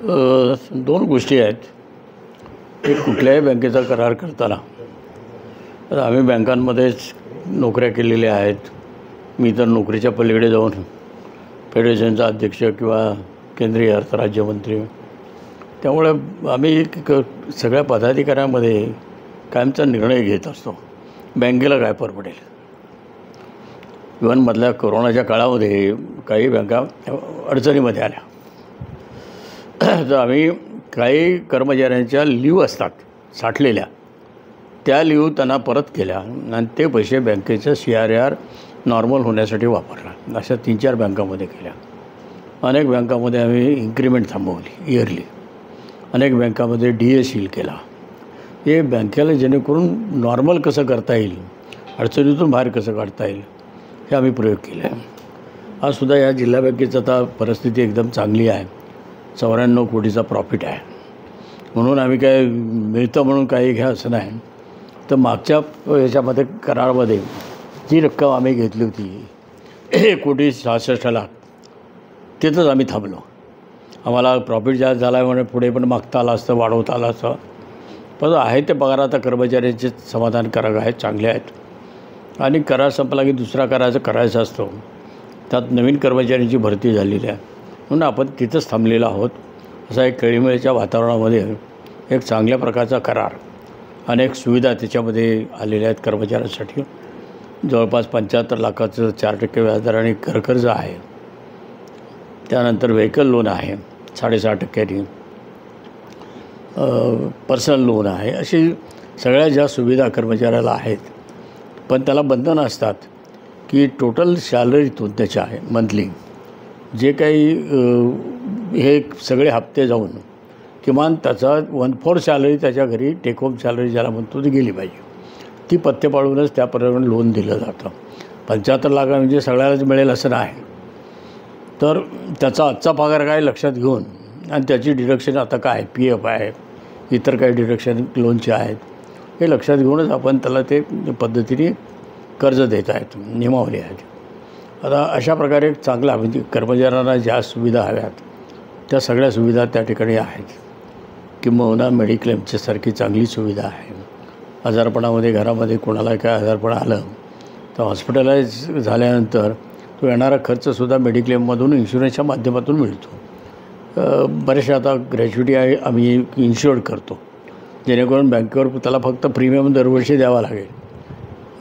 दोन गोष्टी आहेत. एक कुठल्याही बँकेचा करार करताना तर आम्ही बँकांमध्येच नोकऱ्या केलेल्या आहेत. मी तर नोकरीच्या पलीकडे जाऊन फेडरेशनचा अध्यक्ष किंवा केंद्रीय अर्थ राज्यमंत्री, त्यामुळे आम्ही सगळ्या पदाधिकाऱ्यांमध्ये कायमचा निर्णय घेत असतो, बँकेला काय परवडेल. इव्हन मधल्या कोरोनाच्या काळामध्ये काही बँका अडचणीमध्ये आल्या, तर आम्ही काही कर्मचाऱ्यांच्या लीव असतात साठलेल्या, त्या लीव त्यांना परत केल्या आणि ते पैसे बँकेचं CRR नॉर्मल होण्यासाठी वापरला. अशा 3-4 बँकामध्ये केल्या. अनेक बँकामध्ये आम्ही इन्क्रीमेंट थांबवली इयरली. अनेक बँकामध्ये DA सील केला. हे बँकेला जेणेकरून नॉर्मल कसं करता येईल, अडचणीतून बाहेर कसं काढता येईल, हे आम्ही प्रयोग केले. आजसुद्धा या जिल्हा बँकेचं आता परिस्थिती एकदम चांगली आहे. 94 कोटीचा प्रॉफिट आहे. म्हणून आम्ही काय मिळतं म्हणून काही घ्या असं नाही. तर मागच्या याच्यामध्ये करारामध्ये जी रक्कम आम्ही घेतली होती 1,66,00,000, तिथंच आम्ही थांबलो. आम्हाला प्रॉफिट जास्त झाला आहे म्हणून पुढे पण मागता आलं असतं, वाढवता आलं असतं. पण आहे ते पगार आता कर्मचाऱ्यांचे समाधानकारक आहेत, चांगले आहेत. आणि करार संपला की दुसरा करायचा असतो. त्यात नवीन कर्मचाऱ्यांची भरती झालेली आहे, म्हणून आपण तिथंच थांबलेलो आहोत. असा एक खेळीमेळीच्या वातावरणामध्ये एक चांगल्या प्रकारचा करार, अनेक सुविधा त्याच्यामध्ये आलेल्या आहेत कर्मचाऱ्यांसाठी. जवळपास 75 लाखाचं 4% व्याजदराने घरकर्ज आहे. त्यानंतर व्हेकल लोन आहे 6.5%नी, पर्सनल लोन आहे. अशी सगळ्या ज्या सुविधा कर्मचाऱ्याला आहेत, पण त्याला बंधनं असतात की टोटल सॅलरीतून त्याच्या आहे मंथली जे काही हे सगळे हप्ते जाऊन किमान त्याचा 1/4 सॅलरी त्याच्या घरी टेक होम सॅलरी ज्याला म्हणतो ती गेली पाहिजे. ती पथ्य पाळूनच त्याप्रमाणे लोन दिलं जातं. 75 लाख म्हणजे सगळ्यालाच मिळेल असं नाही. तर त्याचा आजचा पगार काय लक्षात घेऊन आणि त्याची डिडक्शन आता काय PF आहे, इतर काही डिडक्शन लोनचे आहेत, हे लक्षात घेऊनच आपण त्याला ते पद्धतीने कर्ज देत आहेत, नियमावली आहेत. आता अशा प्रकारे चांगला म्हणजे कर्मचाऱ्यांना ज्या सुविधा हव्यात त्या सगळ्या सुविधा त्या ठिकाणी आहेत. किंबहुना मेडिक्लेमच्या सारखी चांगली सुविधा आहे. आजारपणामध्ये घरामध्ये कोणाला काय आजारपण आलं तर हॉस्पिटलाइज झाल्यानंतर तो येणारा खर्चसुद्धा मेडिक्लेममधून इन्शुरन्सच्या माध्यमातून मिळतो. बरेचसे आता ग्रॅच्युटी आहे आम्ही इन्श्युअर्ड करतो, जेणेकरून बँकेवर त्याला फक्त प्रीमियम दरवर्षी द्यावा लागेल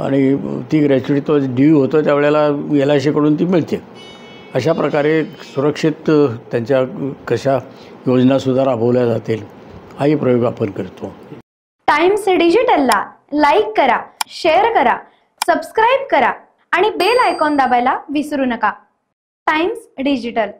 आणि ती ग्रॅच्युटी तो ड्यू होतो त्यावेळेला LICकडून ती मिळते. अशा प्रकारे सुरक्षित त्यांच्या कशा योजनासुद्धा राबवल्या जातील हाही प्रयोग आपण करतो. टाइम्स डिजिटलला लाईक करा, शेअर करा, सबस्क्राईब करा आणि बेल आयकॉन दाबायला विसरू नका. Times digital.